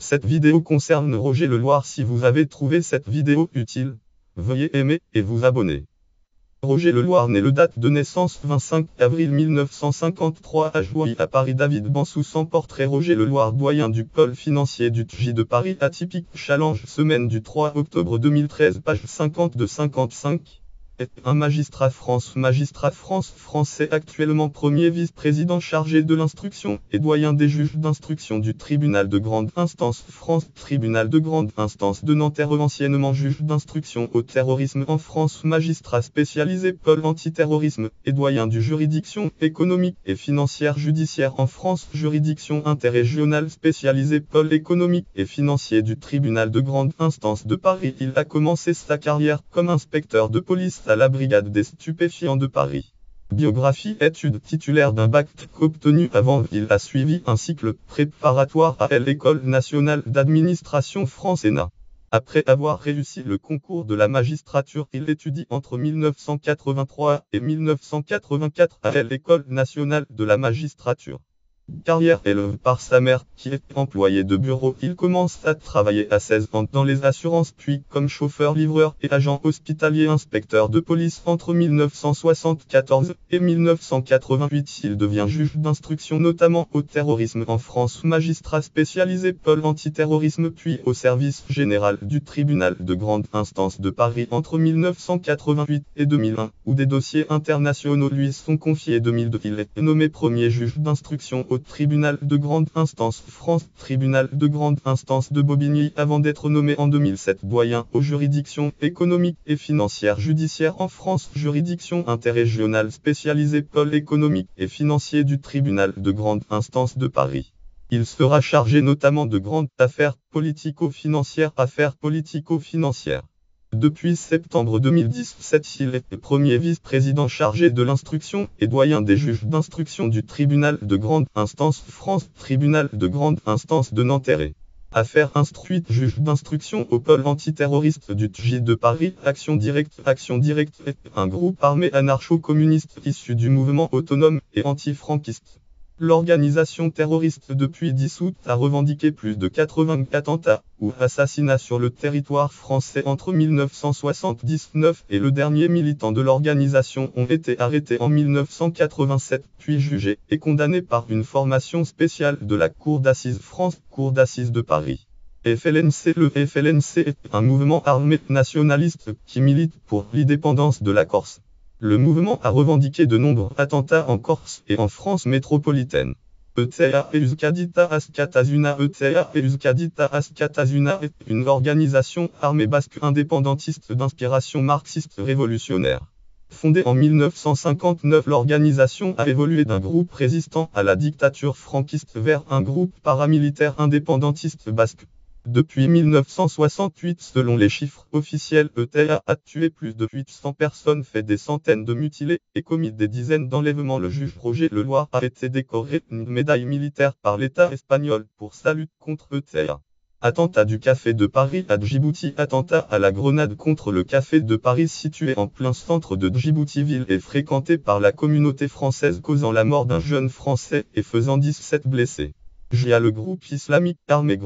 Cette vidéo concerne Roger Leloir. Si vous avez trouvé cette vidéo utile, veuillez aimer et vous abonner. Roger Leloir né le date de naissance 25 avril 1953 à Jouy à Paris. David Bansou. Sans portrait. Roger Leloir, doyen du pôle financier du TGI de Paris. Atypique challenge semaine du 3 octobre 2013 page 52-55. Est un magistrat français actuellement premier vice-président chargé de l'instruction et doyen des juges d'instruction du tribunal de grande instance France, tribunal de grande instance de Nanterre, anciennement juge d'instruction au terrorisme en France, magistrat spécialisé pôle antiterrorisme et doyen du juridiction économique et financière judiciaire en France, juridiction interrégionale spécialisée pôle économique et financier du tribunal de grande instance de Paris. Il a commencé sa carrière comme inspecteur de police à la brigade des stupéfiants de Paris. Biographie. Études. Titulaire d'un bac obtenu avant, il a suivi un cycle préparatoire à l'École nationale d'administration France-ENA. Après avoir réussi le concours de la magistrature, il étudie entre 1983 et 1984 à l'École nationale de la magistrature. Carrière élevée par sa mère, qui est employée de bureau. Il commence à travailler à 16 ans dans les assurances, puis comme chauffeur-livreur et agent hospitalier inspecteur de police entre 1974 et 1988. Il devient juge d'instruction notamment au terrorisme en France, magistrat spécialisé pôle antiterrorisme, puis au service général du tribunal de grande instance de Paris entre 1988 et 2001, où des dossiers internationaux lui sont confiés. 2002, il est nommé premier juge d'instruction au tribunal de grande instance France, tribunal de grande instance de Bobigny, avant d'être nommé en 2007 doyen aux juridictions économiques et financières judiciaires en France, juridiction interrégionale spécialisée pôle économique et financier du tribunal de grande instance de Paris. Il sera chargé notamment de grandes affaires politico-financières. Depuis septembre 2017, il est premier vice-président chargé de l'instruction et doyen des juges d'instruction du tribunal de grande instance France, tribunal de grande instance de Nanterre. Affaires instruites. Juge d'instruction au pôle antiterroriste du TGI de Paris. Action Directe est un groupe armé anarcho-communiste issu du mouvement autonome et anti-franquiste. L'organisation terroriste depuis dissoute a revendiqué plus de 80 attentats ou assassinats sur le territoire français entre 1979 et le dernier militant de l'organisation ont été arrêtés en 1987, puis jugés et condamnés par une formation spéciale de la Cour d'assises France, Cour d'assises de Paris. FLNC. Le FLNC est un mouvement armé nationaliste qui milite pour l'indépendance de la Corse. Le mouvement a revendiqué de nombreux attentats en Corse et en France métropolitaine. ETA Euskadita Askatasuna est une organisation armée basque indépendantiste d'inspiration marxiste révolutionnaire. Fondée en 1959, l'organisation a évolué d'un groupe résistant à la dictature franquiste vers un groupe paramilitaire indépendantiste basque. Depuis 1968, selon les chiffres officiels, ETA a tué plus de 800 personnes, fait des centaines de mutilés et commis des dizaines d'enlèvements. Le juge Roger Leloir a été décoré d'une médaille militaire par l'État espagnol pour sa lutte contre ETA. Attentat du Café de Paris à Djibouti. Attentat à la grenade contre le Café de Paris situé en plein centre de Djibouti, ville et fréquentée par la communauté française, causant la mort d'un jeune Français et faisant 17 blessés. JIA. Le groupe islamique armé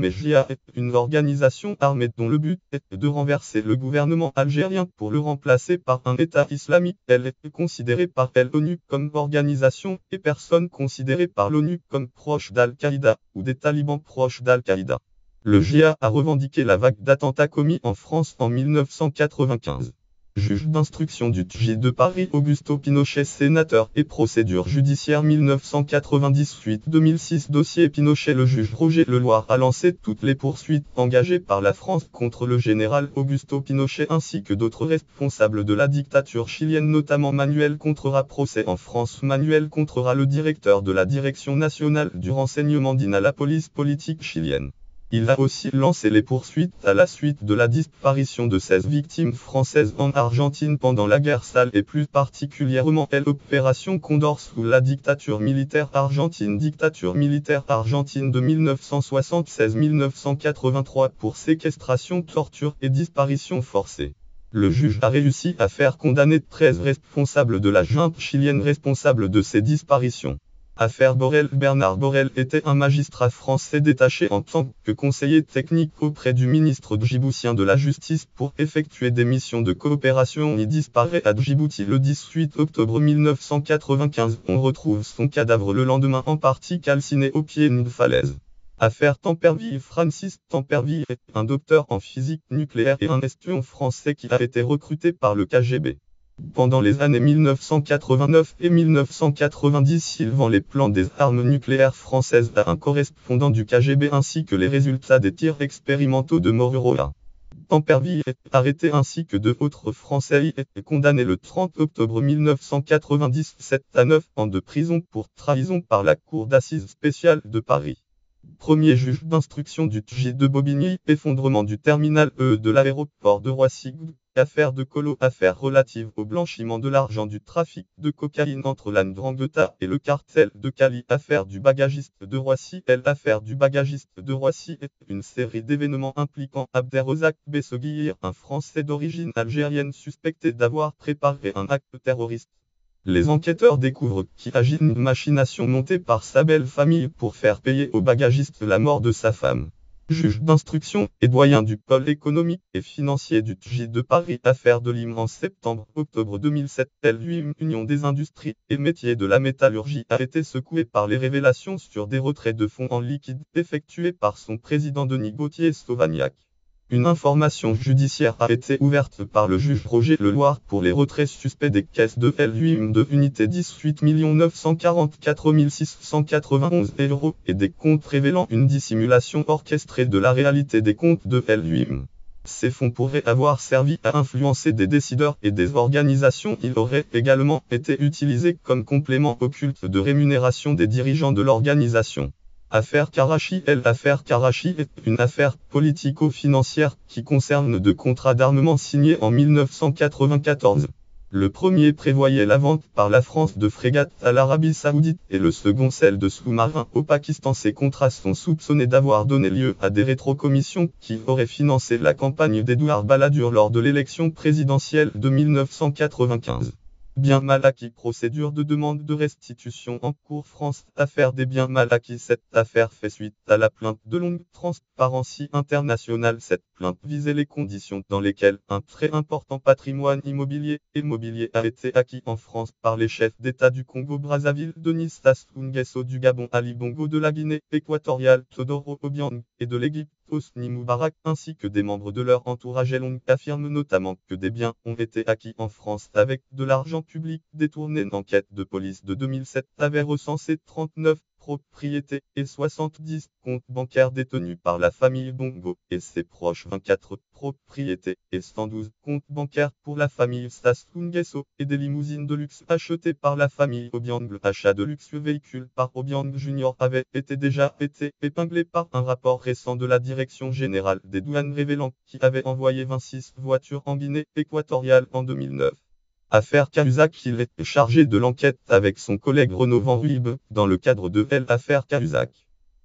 JIA est une organisation armée dont le but est de renverser le gouvernement algérien pour le remplacer par un État islamique. Elle est considérée par l'ONU comme organisation et personne considérée par l'ONU comme proche d'Al-Qaïda ou des talibans proches d'Al-Qaïda. Le JIA a revendiqué la vague d'attentats commis en France en 1995. Juge d'instruction du TGI de Paris Augusto Pinochet, sénateur et procédure judiciaire 1998-2006. Dossier Pinochet. Le juge Roger Leloir a lancé toutes les poursuites engagées par la France contre le général Augusto Pinochet ainsi que d'autres responsables de la dictature chilienne, notamment Manuel Contrera. Procès en France. Manuel Contrera, le directeur de la Direction nationale du renseignement DINA, la police politique chilienne. Il a aussi lancé les poursuites à la suite de la disparition de 16 victimes françaises en Argentine pendant la guerre sale et plus particulièrement l'opération Condor sous la dictature militaire argentine. Dictature militaire argentine de 1976-1983 pour séquestration, torture et disparition forcée. Le juge a réussi à faire condamner 13 responsables de la junte chilienne responsables de ces disparitions. Affaire Borel. Bernard Borel était un magistrat français détaché en tant que conseiller technique auprès du ministre djiboutien de la Justice pour effectuer des missions de coopération. Il disparaît à Djibouti le 18 octobre 1995. On retrouve son cadavre le lendemain en partie calciné au pied d'une falaise. Affaire Temperville. Francis Temperville est un docteur en physique nucléaire et un espion français qui a été recruté par le KGB. Pendant les années 1989 et 1990, il vend les plans des armes nucléaires françaises à un correspondant du KGB ainsi que les résultats des tirs expérimentaux de Motorola. Temperville est arrêté ainsi que deux autres Français et condamné le 30 octobre 1997 à 9 ans de prison pour trahison par la Cour d'assises spéciale de Paris. Premier juge d'instruction du TGI de Bobigny. Effondrement du terminal E de l'aéroport de Roissy. Affaire de Colo. Affaire relative au blanchiment de l'argent du trafic de cocaïne entre la Ndrangheta et le cartel de Cali. Affaire du bagagiste de Roissy. L'affaire du bagagiste de Roissy est une série d'événements impliquant Abderrazak Bessoguir, un Français d'origine algérienne suspecté d'avoir préparé un acte terroriste. Les enquêteurs découvrent qu'il agit d'une machination montée par sa belle famille pour faire payer au bagagiste la mort de sa femme. Juge d'instruction et doyen du pôle économique et financier du TGI de Paris. Affaire de Lim en septembre-octobre 2007. L'UIM, Union des industries et métiers de la métallurgie, a été secouée par les révélations sur des retraits de fonds en liquide effectués par son président Denis Gauthier-Sauvagnat. Une information judiciaire a été ouverte par le juge Roger Leloir pour les retraits suspects des caisses de l'UIM de unité 18 944 691 € et des comptes révélant une dissimulation orchestrée de la réalité des comptes de l'UIM. Ces fonds pourraient avoir servi à influencer des décideurs et des organisations. Ils auraient également été utilisés comme complément occulte de rémunération des dirigeants de l'organisation. Affaire Karachi. L'affaire Karachi est une affaire politico-financière qui concerne deux contrats d'armement signés en 1994. Le premier prévoyait la vente par la France de frégates à l'Arabie Saoudite et le second celle de sous-marins au Pakistan. Ces contrats sont soupçonnés d'avoir donné lieu à des rétrocommissions qui auraient financé la campagne d'Édouard Balladur lors de l'élection présidentielle de 1995. Biens mal acquis. Procédure de demande de restitution en cours. France. Affaire des biens mal acquis. Cette affaire fait suite à la plainte de longue Transparency International. Cette plainte visait les conditions dans lesquelles un très important patrimoine immobilier a été acquis en France par les chefs d'État du Congo-Brazzaville, Denis Sassou Nguesso, du Gabon, Ali Bongo, de la Guinée équatoriale, Teodoro Obiang, et de l'Égypte, Hosni Moubarak, ainsi que des membres de leur entourage. Long affirme notamment que des biens ont été acquis en France avec de l'argent public détourné. Une enquête de police de 2007 avait recensé 39 propriétés et 70 comptes bancaires détenus par la famille Bongo et ses proches, 24 propriétés et 112 comptes bancaires pour la famille Sassou Nguesso, et des limousines de luxe achetées par la famille Obiang. L'achat de luxueux véhicules par Obiang Jr. avait déjà été épinglé par un rapport récent de la Direction générale des douanes révélant qu'il avait envoyé 26 voitures en Guinée équatoriale en 2009. Affaire Cahuzac. Il est chargé de l'enquête avec son collègue Renaud Van Ruijbe dans le cadre de l'affaire Cahuzac.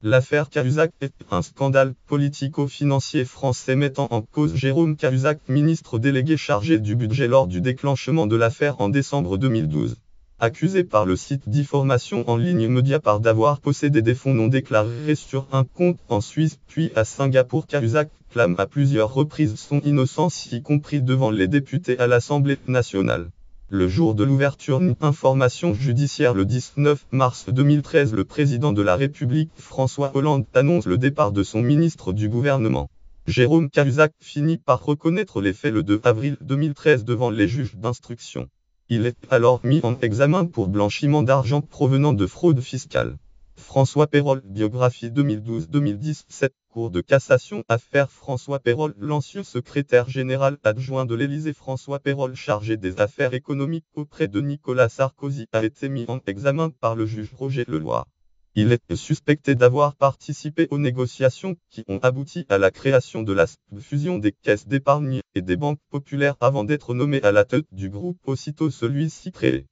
L'affaire Cahuzac est un scandale politico-financier français mettant en cause Jérôme Cahuzac, ministre délégué chargé du budget lors du déclenchement de l'affaire en décembre 2012. Accusé par le site d'information en ligne Mediapart d'avoir possédé des fonds non déclarés sur un compte en Suisse puis à Singapour, Cahuzac clame à plusieurs reprises son innocence, y compris devant les députés à l'Assemblée nationale. Le jour de l'ouverture d'une information judiciaire le 19 mars 2013, le président de la République, François Hollande, annonce le départ de son ministre du gouvernement. Jérôme Cahuzac finit par reconnaître les faits le 2 avril 2013 devant les juges d'instruction. Il est alors mis en examen pour blanchiment d'argent provenant de fraude fiscale. François Pérolle, biographie 2012-2017, Cour de cassation. Affaire François Pérolle. L'ancien secrétaire général adjoint de l'Élysée François Pérolle, chargé des affaires économiques auprès de Nicolas Sarkozy, a été mis en examen par le juge Roger Leloir. Il est suspecté d'avoir participé aux négociations qui ont abouti à la création de la fusion des caisses d'épargne et des banques populaires avant d'être nommé à la tête du groupe aussitôt celui-ci créé.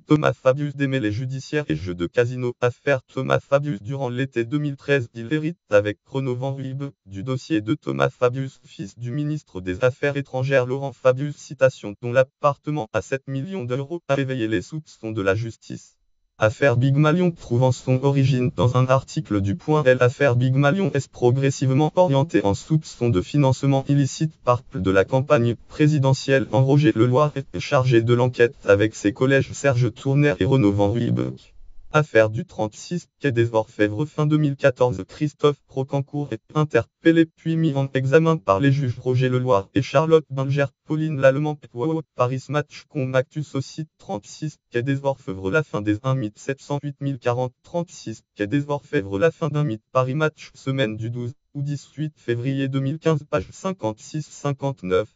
Thomas Fabius, des mêlées judiciaires et jeux de casino. Affaire Thomas Fabius. Durant l'été 2013, il hérite avec Renaud Van Ruijbe du dossier de Thomas Fabius, fils du ministre des Affaires étrangères Laurent Fabius, citation, dont l'appartement à 7 millions d'euros a éveillé les soupçons de la justice. Affaire Big Malion trouvant son origine dans un article du Point L. L'affaire Big Malion est progressivement orientée en soupçon de financement illicite par de la campagne présidentielle. Roger Leloir est chargé de l'enquête avec ses collègues Serge Tournaire et Renaud Van Riebeeck. Affaire du 36 quai des Orfèvres fin 2014. Christophe Rocancourt est interpellé puis mis en examen par les juges Roger Leloir et Charlotte Binger. Pauline Lallemand Paris Match Actus au site 36 quai des Orfèvres. La fin des 1 mythe 708 040 36 quai des Orfèvres. La fin d'un mythe. Paris Match semaine du 12 ou 18 février 2015 page 56-59.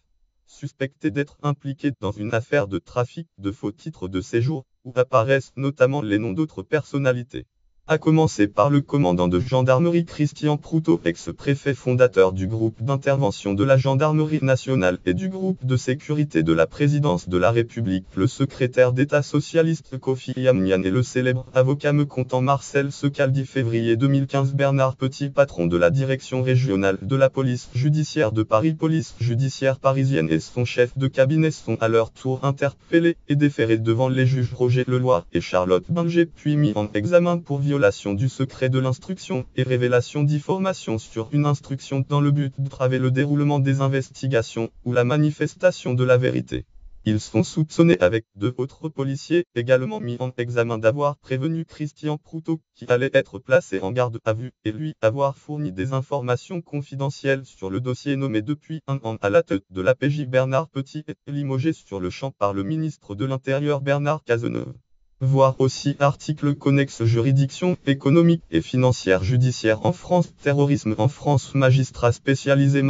Suspecté d'être impliqué dans une affaire de trafic de faux titres de séjour, où apparaissent notamment les noms d'autres personnalités. À commencer par le commandant de gendarmerie Christian Proutot, ex-préfet fondateur du groupe d'intervention de la gendarmerie nationale et du groupe de sécurité de la présidence de la République, le secrétaire d'État socialiste Kofi Yamnian et le célèbre avocat mécontent Marcel Secaldi. Février 2015. Bernard Petit, patron de la direction régionale de la police judiciaire de Paris, police judiciaire parisienne, et son chef de cabinet sont à leur tour interpellés et déférés devant les juges Roger Leloir et Charlotte Binger, puis mis en examen pour violation du secret de l'instruction et révélation d'informations sur une instruction dans le but d'entraver le déroulement des investigations ou la manifestation de la vérité. Ils sont soupçonnés avec deux autres policiers également mis en examen d'avoir prévenu Christian Proutot qui allait être placé en garde à vue et lui avoir fourni des informations confidentielles sur le dossier nommé depuis un an à la tête de la PJ. Bernard Petit est limogé sur le champ par le ministre de l'Intérieur Bernard Cazeneuve. Voir aussi article connexe juridiction économique et financière judiciaire en France. Terrorisme en France. Magistrat spécialisé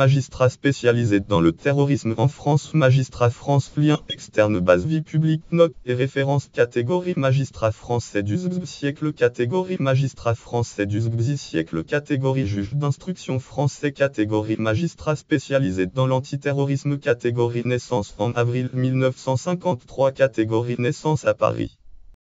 dans le terrorisme en France. Magistrat France. Lien externe. Base vie publique. Note et référence. Catégorie magistrat français du XVIIe siècle. Catégorie magistrat français du XVIIe siècle. Catégorie juge d'instruction français. Catégorie magistrat spécialisé dans l'antiterrorisme. Catégorie naissance en avril 1953. Catégorie naissance à Paris.